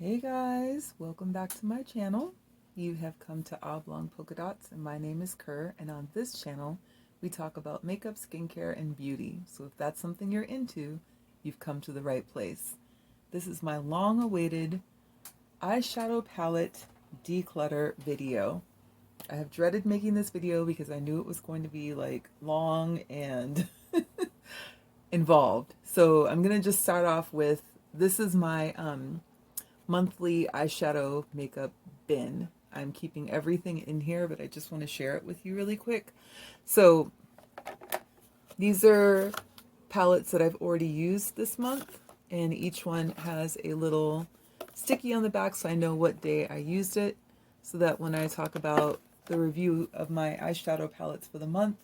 Hey guys, welcome back to my channel. You have come to Oblong Polka Dots and my name is Kerr, and on this channel we talk about makeup, skincare, and beauty. So if that's something you're into, you've come to the right place. This is my long-awaited eyeshadow palette declutter video. I have dreaded making this video because I knew it was going to be like long and involved. So I'm gonna just start off with, this is my monthly eyeshadow makeup bin. I'm keeping everything in here, but I just want to share it with you really quick. So these are palettes that I've already used this month, and each one has a little sticky on the back so I know what day I used it, so that when I talk about the review of my eyeshadow palettes for the month,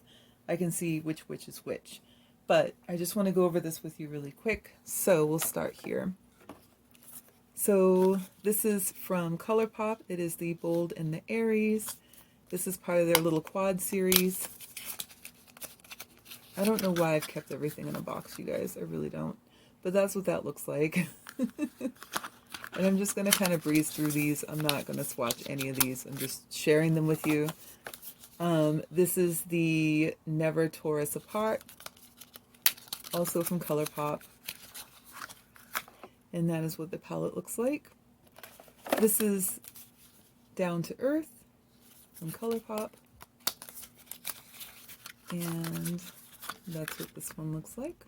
I can see which is which. But I just want to go over this with you really quick. So we'll start here. So this is from ColourPop. It is the Bold and the Aries. This is part of their little quad series. I don't know why I've kept everything in a box, you guys. I really don't. But that's what that looks like. And I'm just going to kind of breeze through these. I'm not going to swatch any of these. I'm just sharing them with you. This is the Never Tore Us Apart, also from ColourPop. And that is what the palette looks like. This is Down to Earth from ColourPop. And that's what this one looks like.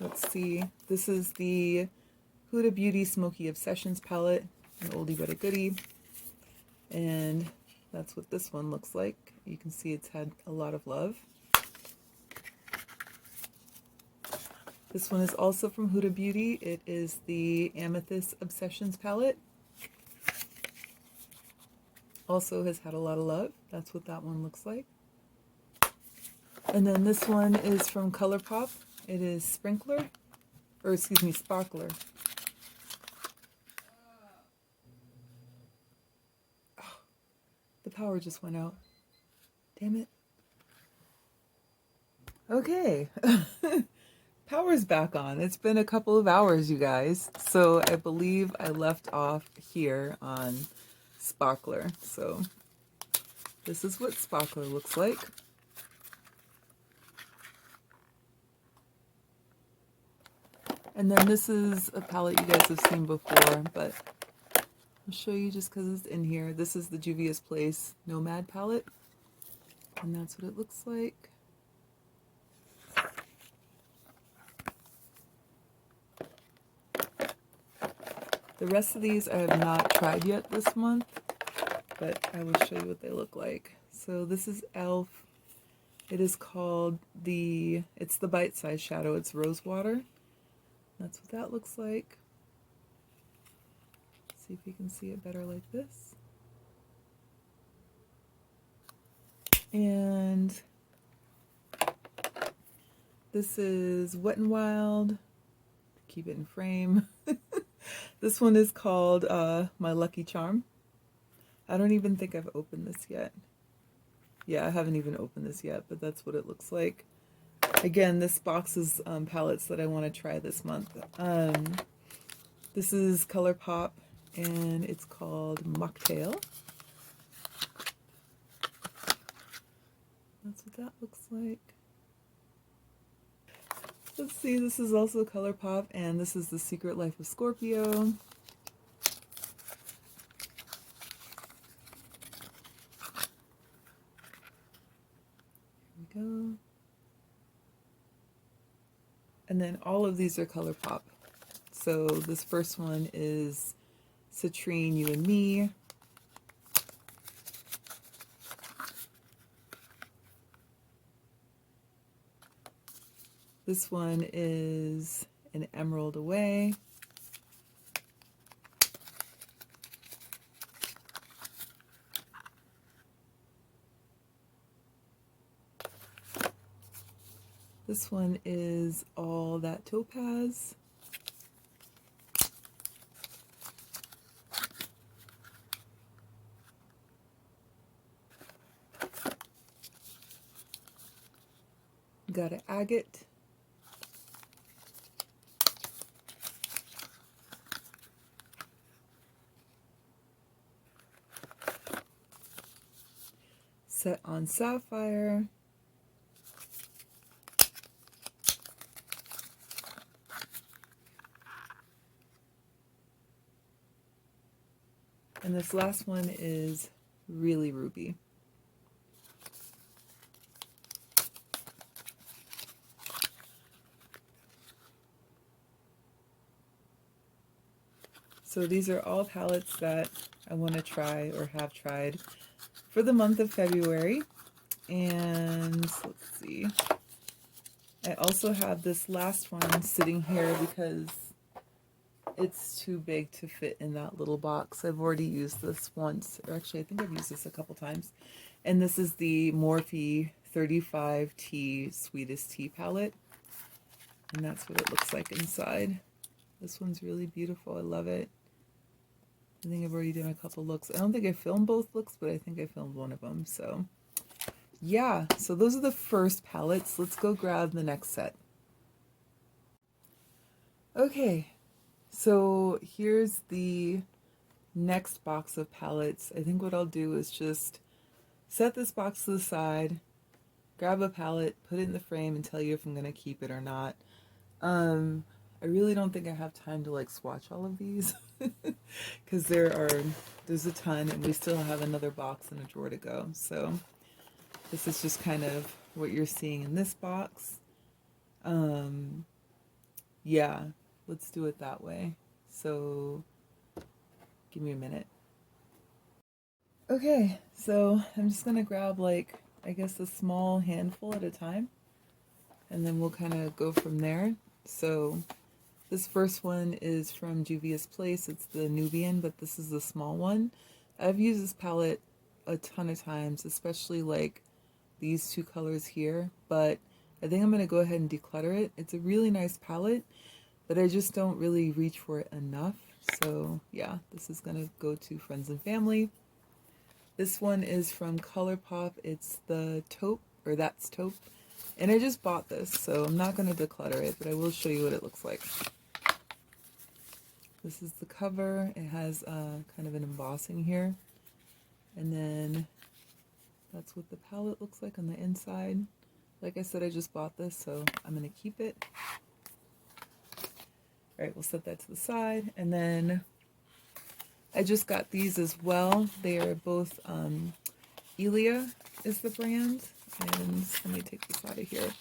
Let's see. This is the Huda Beauty Smoky Obsessions palette, an oldie but a goodie. And that's what this one looks like. You can see it's had a lot of love. This one is also from Huda Beauty. It is the Amethyst Obsessions palette. Also has had a lot of love. That's what that one looks like. And then this one is from ColourPop. It is Sparkler. Oh, the power just went out. Damn it. Okay. Power's back on. It's been a couple of hours, you guys. So I believe I left off here on Sparkler. So this is what Sparkler looks like. And then this is a palette you guys have seen before, but I'll show you just because it's in here. This is the Juvia's Place Nomad palette. And that's what it looks like. The rest of these I have not tried yet this month, but I will show you what they look like. So this is e.l.f. It is called it's the Bite Size Shadow. It's Rose Water. That's what that looks like. See if you can see it better like this. And this is Wet n Wild. Keep it in frame. This one is called My Lucky Charm. I don't even think I've opened this yet. Yeah, I haven't even opened this yet, but that's what it looks like. Again, this box is palettes that I want to try this month. This is ColourPop, and it's called Mocktail. That's what that looks like. Let's see, this is also ColourPop, and this is The Secret Life of Scorpio. Here we go. And then all of these are ColourPop. So this first one is Citrine, You and Me. This one is An Emerald Away. This one is All That Topaz. Got an Agate. Set on Sapphire. And this last one is really ruby. So these are all palettes that I want to try or have tried for the month of February. And let's see. I also have this last one sitting here because it's too big to fit in that little box. I've already used this once, or actually I think I've used this a couple times. And this is the Morphe 35T Sweetest Tea palette. And that's what it looks like inside. This one's really beautiful. I love it. I think I've already done a couple looks. I don't think I filmed both looks, but I think I filmed one of them. So yeah, so those are the first palettes. Let's go grab the next set. Okay, so here's the next box of palettes. I think what I'll do is just set this box to the side, grab a palette, put it in the frame, and tell you if I'm going to keep it or not. I really don't think I have time to like swatch all of these because there's a ton and we still have another box and a drawer to go. So this is just kind of what you're seeing in this box. Yeah, let's do it that way. So give me a minute. Okay, so I'm just gonna grab like, I guess a small handful at a time, and then we'll kind of go from there. So this first one is from Juvia's Place. It's the Nubian, but this is the small one. I've used this palette a ton of times, especially like these two colors here, but I think I'm going to go ahead and declutter it. It's a really nice palette, but I just don't really reach for it enough. So yeah, this is going to go to friends and family. This one is from ColourPop. It's the taupe, or that's taupe. And I just bought this, so I'm not going to declutter it, but I will show you what it looks like. This is the cover. It has kind of an embossing here. And then that's what the palette looks like on the inside. Like I said, I just bought this, so I'm going to keep it. Alright, we'll set that to the side. And then I just got these as well. They are both Ilia is the brand. And let me take this out of here.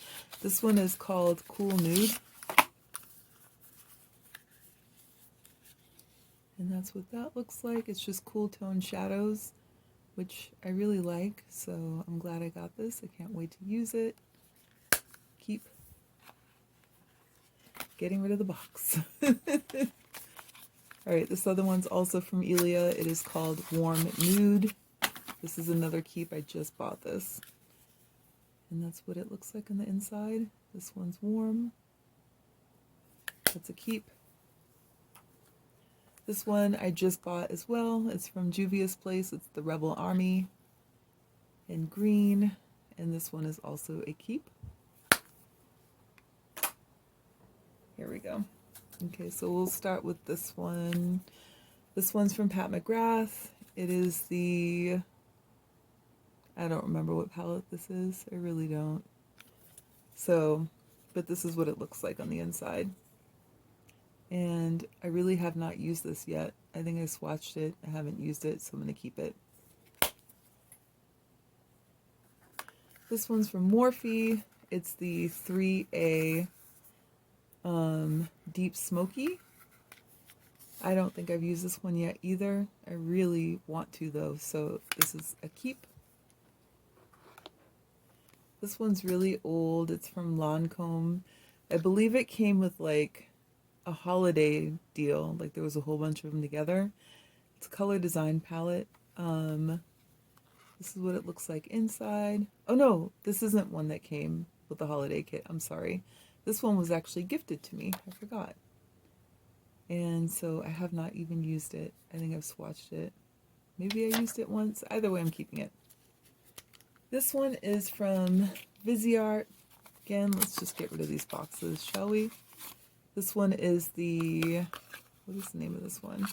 This one is called Cool Nude. And that's what that looks like. It's just cool tone shadows, which I really like. So I'm glad I got this. I can't wait to use it. Keep getting rid of the box. Alright, this other one's also from Ilia. It is called Warm Nude. This is another keep. I just bought this. And that's what it looks like on the inside. This one's warm. That's a keep. This one I just bought as well. It's from Juvia's Place. It's the Rebel Army in green. And this one is also a keep. Here we go. Okay, so we'll start with this one. This one's from Pat McGrath. It is the... I don't remember what palette this is. I really don't. So, but this is what it looks like on the inside. And I really have not used this yet. I think I swatched it. I haven't used it, so I'm going to keep it. This one's from Morphe. It's the 3A Deep Smoky. I don't think I've used this one yet either. I really want to though, so this is a keep. This one's really old. It's from Lancome. I believe it came with like a holiday deal. Like there was a whole bunch of them together. It's a color design palette. This is what it looks like inside. Oh no, this isn't one that came with the holiday kit. I'm sorry. This one was actually gifted to me. I forgot. And so I have not even used it. I think I've swatched it. Maybe I used it once. Either way, I'm keeping it. This one is from Viseart. Again, let's just get rid of these boxes, shall we? This one is the... What is the name of this one?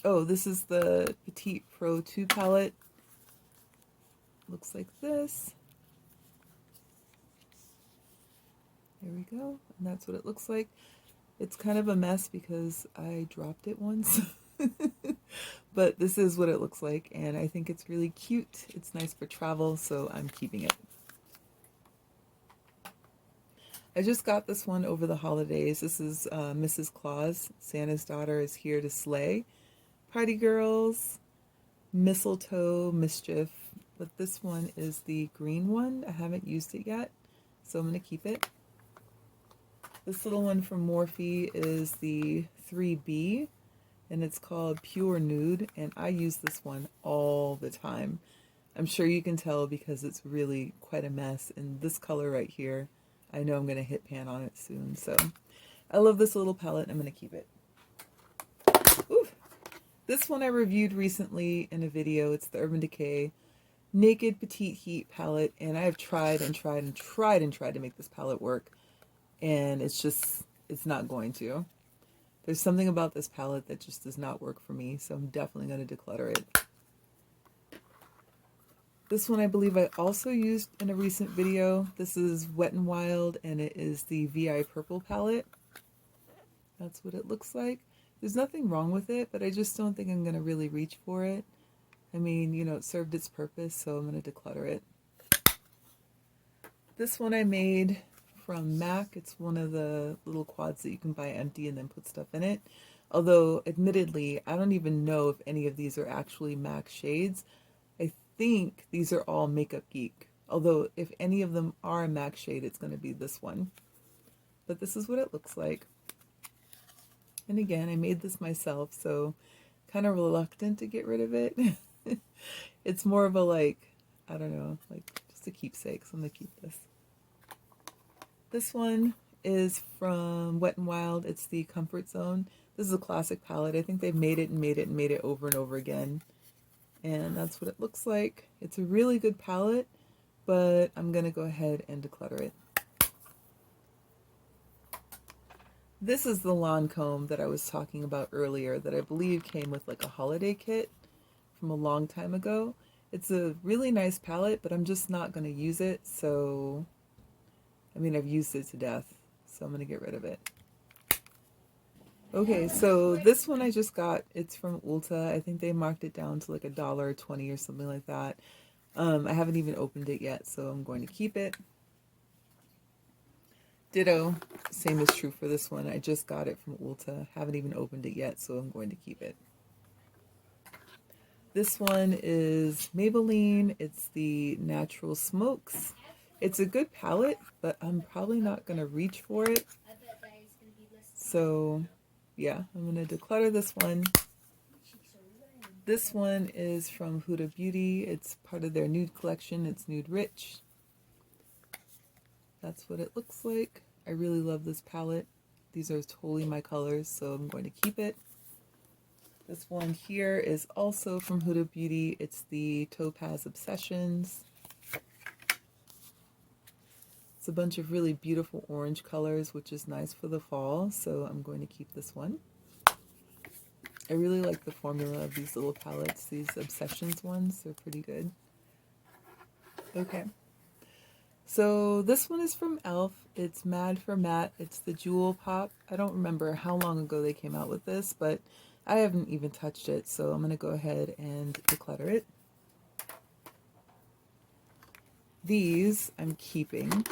Oh, this is the Petite Pro 2 palette. looks like this. There we go. And that's what it looks like. It's kind of a mess because I dropped it once. But this is what it looks like, and I think it's really cute. It's nice for travel, so I'm keeping it. I just got this one over the holidays. This is Mrs. Claus. Santa's daughter is here to slay. Party girls, mistletoe, mischief. But this one is the green one. I haven't used it yet, so I'm going to keep it. This little one from Morphe is the 3B, and it's called Pure Nude, and I use this one all the time. I'm sure you can tell because it's really quite a mess, and this color right here, I know I'm going to hit pan on it soon. So I love this little palette. I'm going to keep it. Ooh. This one I reviewed recently in a video. It's the Urban Decay Naked Petite Heat palette, and I have tried and tried and tried and tried to make this palette work, and it's not going to. There's something about this palette that just does not work for me, so I'm definitely going to declutter it. This one I believe I also used in a recent video. This is Wet n Wild, and it is the VI Purple palette. That's what it looks like. There's nothing wrong with it, but I just don't think I'm going to really reach for it. I mean, you know, it served its purpose, so I'm going to declutter it. This one I made from MAC. It's one of the little quads that you can buy empty and then put stuff in it. Although, admittedly, I don't even know if any of these are actually MAC shades. I think these are all Makeup Geek. Although, if any of them are a MAC shade, it's going to be this one. But this is what it looks like. And again, I made this myself, so kind of reluctant to get rid of it. It's more of a, like, I don't know, like just a keepsake, so I'm going to keep this. This one is from Wet n Wild. It's the Comfort Zone. This is a classic palette. I think they've made it and made it and made it over and over again. And that's what it looks like. It's a really good palette, but I'm going to go ahead and declutter it. This is the Lancome that I was talking about earlier that I believe came with like a holiday kit from a long time ago. It's a really nice palette, but I'm just not going to use it, so I mean, I've used it to death, so I'm going to get rid of it. Okay, so this one I just got. It's from Ulta. I think they marked it down to like $1.20 or something like that. I haven't even opened it yet, so I'm going to keep it. Ditto, same is true for this one. I just got it from Ulta. Haven't even opened it yet, so I'm going to keep it. This one is Maybelline. It's the Natural Smokes. It's a good palette, but I'm probably not going to reach for it. So, yeah, I'm going to declutter this one. This one is from Huda Beauty. It's part of their nude collection. It's Nude Rich. That's what it looks like. I really love this palette. These are totally my colors, so I'm going to keep it. This one here is also from Huda Beauty. It's the Topaz Obsessions. It's a bunch of really beautiful orange colors, which is nice for the fall, so I'm going to keep this one. I really like the formula of these little palettes, these Obsessions ones. They're pretty good. Okay. So this one is from e.l.f. It's Mad for Matte. It's the Jewel Pop. I don't remember how long ago they came out with this, but I haven't even touched it, so I'm going to go ahead and declutter it. These I'm keeping.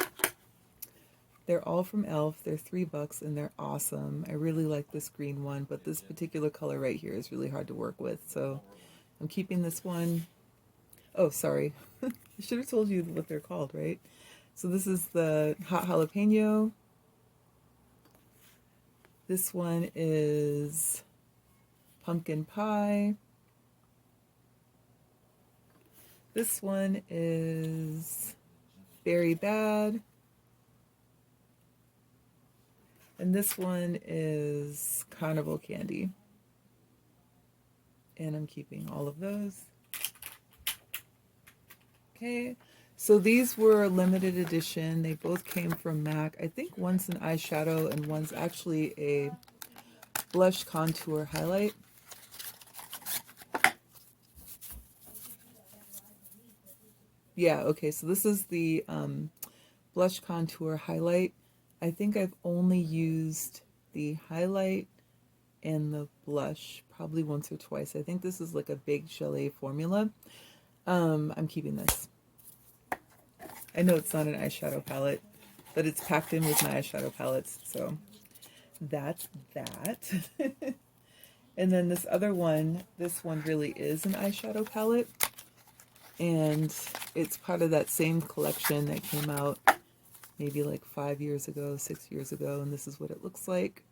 They're all from e.l.f. They're $3 and they're awesome. I really like this green one, but this particular color right here is really hard to work with, so I'm keeping this one. Oh, sorry. I should have told you what they're called, right? So this is the Hot Jalapeno. This one is Pumpkin Pie. This one is Berry Bad. And this one is Carnival Candy. And I'm keeping all of those. Okay, so these were limited edition. They both came from MAC. I think one's an eyeshadow and one's actually a blush contour highlight. Yeah, okay, so this is the blush contour highlight. I think I've only used the highlight and the blush probably once or twice. I think this is like a big Chalet formula. I'm keeping this. I know it's not an eyeshadow palette, but it's packed in with my eyeshadow palettes, so that's that. And then this other one, this one really is an eyeshadow palette, and it's part of that same collection that came out maybe like 5 years ago, 6 years ago, and this is what it looks like.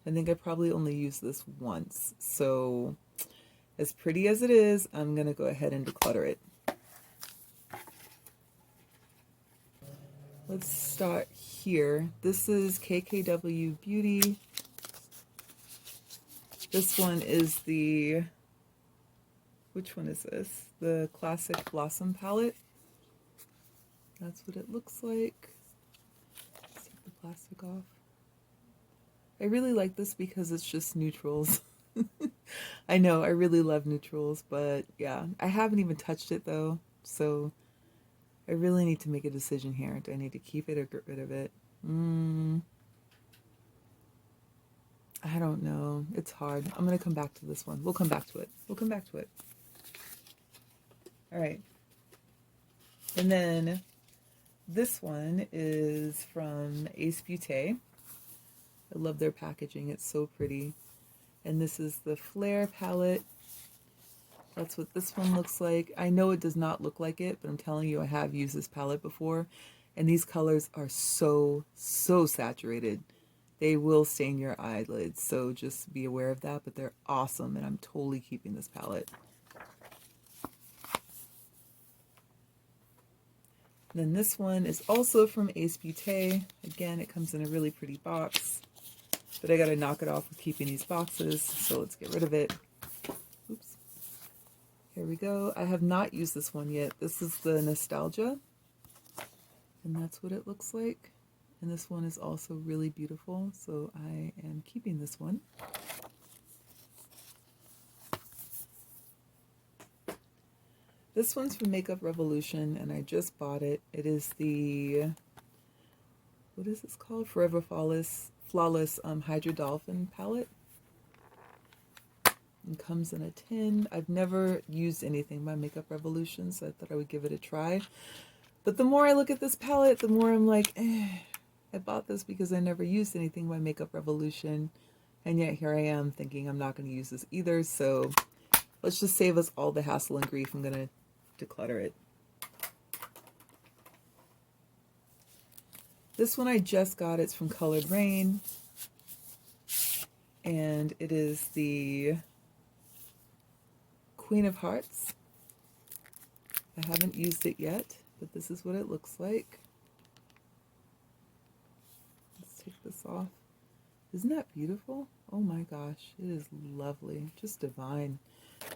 I think I probably only used this once, so as pretty as it is, I'm gonna go ahead and declutter it. Let's start here. This is KKW Beauty. This one is the, which one is this? The Classic Blossom palette. That's what it looks like. Let's take the plastic off. I really like this because it's just neutrals. I know, I really love neutrals, but yeah, I haven't even touched it though, so I really need to make a decision here. Do I need to keep it or get rid of it? I don't know. It's hard. I'm going to come back to this one. We'll come back to it. We'll come back to it. All right. And then this one is from Ace Beauté. I love their packaging. It's so pretty. And this is the Flare palette. That's what this one looks like. I know it does not look like it, but I'm telling you, I have used this palette before. And these colors are so, so saturated. They will stain your eyelids, so just be aware of that, but they're awesome, and I'm totally keeping this palette. Then this one is also from Ace Beauté. Again, it comes in a really pretty box, but I gotta knock it off with keeping these boxes, so let's get rid of it. Oops. Here we go. I have not used this one yet. This is the Nostalgia, and that's what it looks like. And this one is also really beautiful, so I am keeping this one. This one's from Makeup Revolution, and I just bought it. It is the, what is this called? Forever Flawless Hydra Dolphin palette. It comes in a tin. I've never used anything by Makeup Revolution, so I thought I would give it a try. But the more I look at this palette, the more I'm like, I bought this because I never used anything by Makeup Revolution, and yet here I am thinking I'm not going to use this either, so let's just save us all the hassle and grief. I'm going to declutter it. This one I just got. It's from Colored Rain, and it is the Queen of Hearts. I haven't used it yet, but this is what it looks like. Take this off. Isn't that beautiful? Oh my gosh, it is lovely, just divine.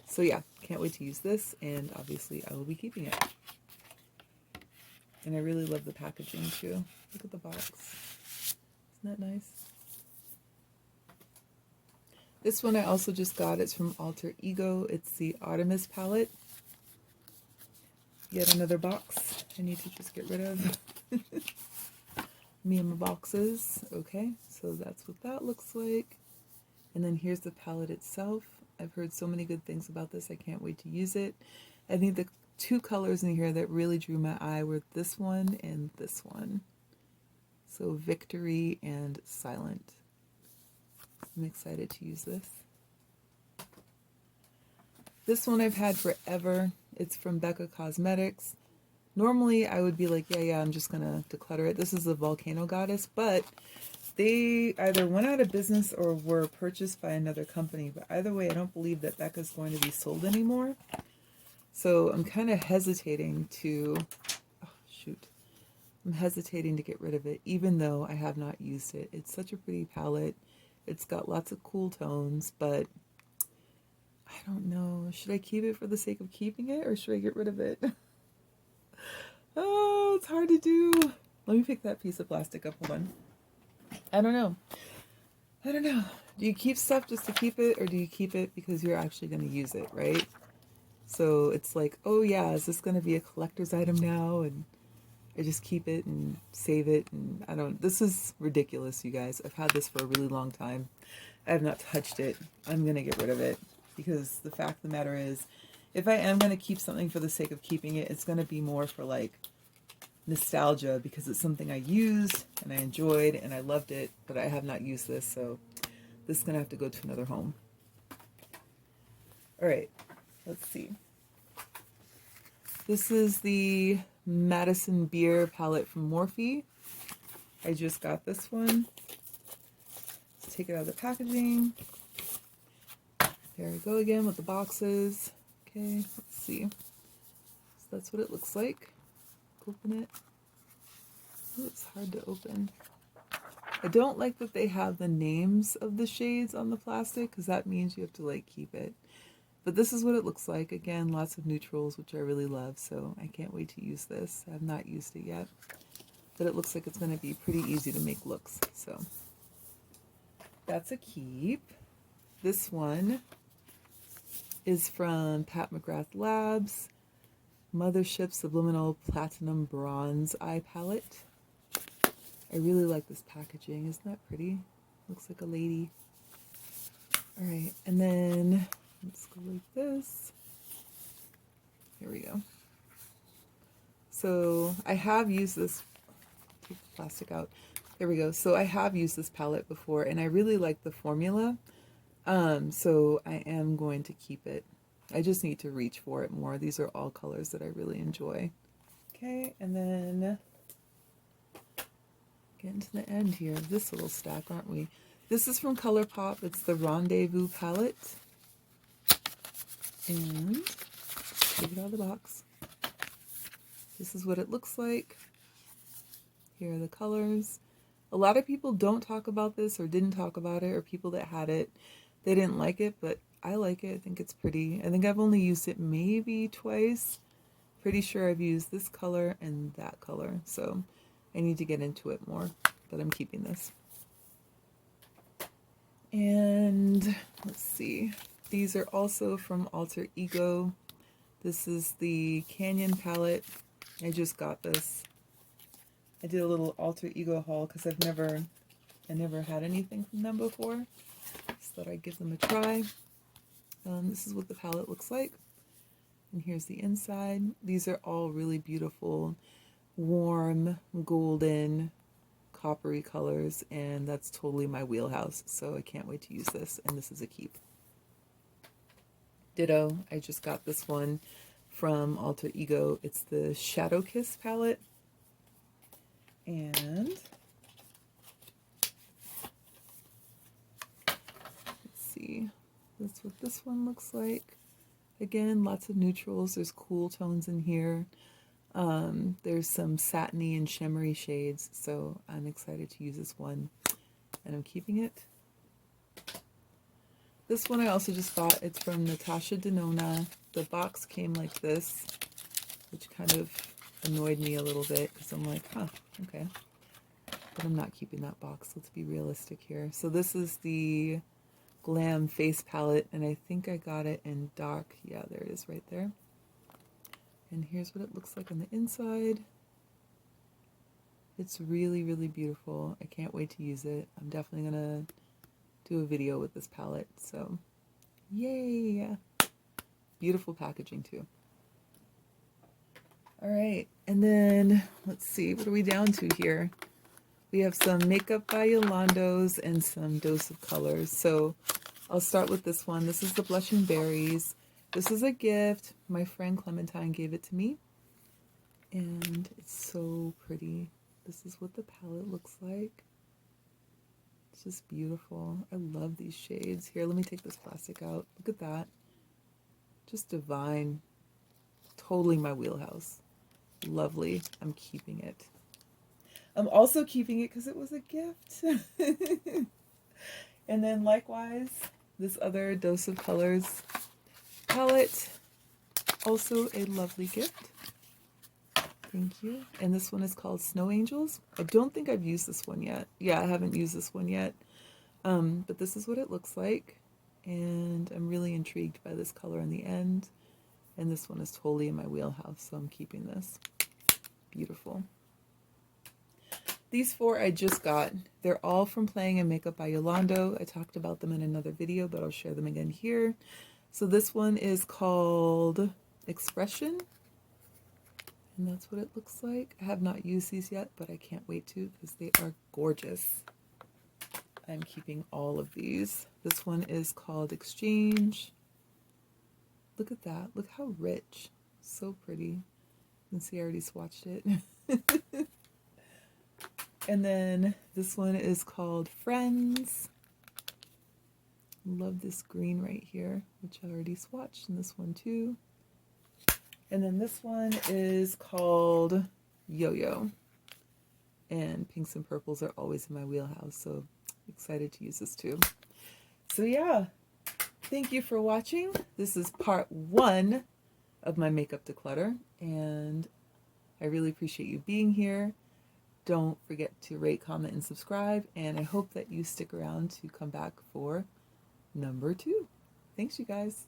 So yeah, can't wait to use this, and obviously I will be keeping it. And I really love the packaging too. Look at the box. Isn't that nice? This one I also just got. It's from Alter Ego. It's the Artemis palette. Yet another box I need to just get rid of. Me and my boxes. Okay, so that's what that looks like. And then here's the palette itself. I've heard so many good things about this. I can't wait to use it. I think the two colors in here that really drew my eye were this one and this one. So Victory and Silent. I'm excited to use this. This one I've had forever. It's from Becca Cosmetics. Normally, I would be like, yeah, I'm just going to declutter it. This is the Volcano Goddess, but they either went out of business or were purchased by another company. But either way, I don't believe that Becca's going to be sold anymore. So I'm kind of hesitating to, I'm hesitating to get rid of it, even though I have not used it. It's such a pretty palette. It's got lots of cool tones, but I don't know. Should I keep it for the sake of keeping it, or should I get rid of it? Oh, it's hard to do. Let me pick that piece of plastic up. Hold on. I don't know. I don't know. Do you keep stuff just to keep it, or do you keep it because you're actually going to use it, right? So it's like, oh yeah, is this going to be a collector's item now? And I just keep it and save it. And I don't, this is ridiculous, you guys. I've had this for a really long time. I have not touched it. I'm going to get rid of it because the fact of the matter is, if I am going to keep something for the sake of keeping it, it's going to be more for like nostalgia because it's something I used and I enjoyed and I loved it, but I have not used this. So this is going to have to go to another home. All right, let's see. This is the Madison Beer palette from Morphe. I just got this one. Let's take it out of the packaging. There we go again with the boxes. Okay, let's see. So that's what it looks like. Open it. Ooh, it's hard to open. I don't like that they have the names of the shades on the plastic because that means you have to like keep it. But this is what it looks like. Again, lots of neutrals, which I really love, so I can't wait to use this. I have not used it yet, but it looks like it's going to be pretty easy to make looks. So that's a keep. This one is from Pat McGrath Labs, Mothership Subliminal Platinum Bronze Eye Palette. I really like this packaging. Isn't that pretty? Looks like a lady. All right, and then let's go like this. Here we go. So I have used this, take the plastic out. There we go. So I have used this palette before and I really like the formula. So I am going to keep it. I just need to reach for it more. These are all colors that I really enjoy. Okay, and then getting to the end here of this little stack, aren't we? This is from ColourPop. It's the Rendezvous palette. And take it out of the box. This is what it looks like. Here are the colors. A lot of people don't talk about this or didn't talk about it, or people that had it, they didn't like it, but I like it. I think it's pretty. I think I've only used it maybe twice. Pretty sure I've used this color and that color, so I need to get into it more, but I'm keeping this. And let's see. These are also from Alter Ego. This is the Canyon palette. I just got this. I did a little Alter Ego haul because I never had anything from them before. So thought I'd give them a try. This is what the palette looks like. And here's the inside. These are all really beautiful, warm, golden, coppery colors, and that's totally my wheelhouse. So I can't wait to use this, and this is a keep. Ditto, I just got this one from Alter Ego. It's the Shadow Kiss palette. And let's see, that's what this one looks like. Again, lots of neutrals. There's cool tones in here. There's some satiny and shimmery shades, so I'm excited to use this one, and I'm keeping it. This one I also just bought. It's from Natasha Denona. The box came like this, which kind of annoyed me a little bit because I'm like, huh, okay. But I'm not keeping that box. Let's be realistic here. So this is the Glam Face Palette, and I think I got it in dark. Yeah, there it is right there. And here's what it looks like on the inside. It's really, really beautiful. I can't wait to use it. I'm definitely going to do a video with this palette. So, yay! Beautiful packaging too. All right, and then let's see, what are we down to here? We have some Makeup by Yolando's and some Dose of Colors. So I'll start with this one. This is the Blushing Berries. This is a gift. My friend Clementine gave it to me. And it's so pretty. This is what the palette looks like. It's just beautiful. I love these shades. Here, let me take this plastic out. Look at that. Just divine. Totally my wheelhouse. Lovely. I'm keeping it. I'm also keeping it because it was a gift. And then likewise, this other Dose of Colors palette. Also a lovely gift. Thank you. And this one is called Snow Angels. I don't think I've used this one yet. Yeah, I haven't used this one yet. But this is what it looks like. And I'm really intrigued by this color in the end. And this one is totally in my wheelhouse, so I'm keeping this. Beautiful. These 4 I just got. They're all from Playing in Makeup by Yolando. I talked about them in another video, but I'll share them again here. So this one is called Expression. And that's what it looks like. I have not used these yet, but I can't wait to because they are gorgeous. I'm keeping all of these. This one is called Exchange. Look at that. Look how rich. So pretty. You can see I already swatched it. And then this one is called Friends. Love this green right here, which I already swatched, and this one too. And then this one is called Yo-Yo. And pinks and purples are always in my wheelhouse, so excited to use this too. So yeah, thank you for watching. This is part 1 of my makeup declutter, and I really appreciate you being here. Don't forget to rate, comment, and subscribe, and I hope that you stick around to come back for number 2. Thanks, you guys.